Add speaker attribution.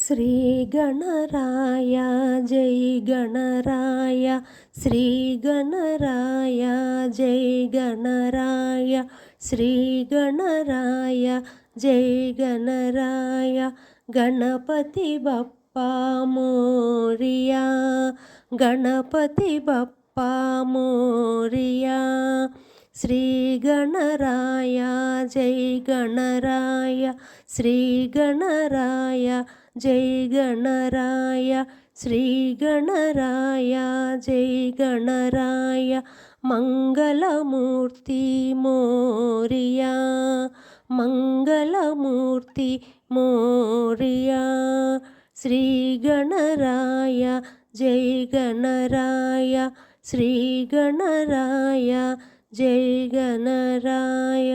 Speaker 1: Shri గణరాయ Jai గణరాయ Shri గణరాయ Jai గణరాయ Shri గణరాయ Jai గణరాయ Ganapati Bappa Morya Ganapati Bappa Morya Shri గణరాయ Jai గణరాయ Shri గణరాయ Jai గణరాయ Shri గణరాయ Jai గణరాయ మంగళమూర్తి Morya మంగళమూర్తి Morya Shri గణరాయ Jai గణరాయ Shri గణరాయ Jai గణరాయ.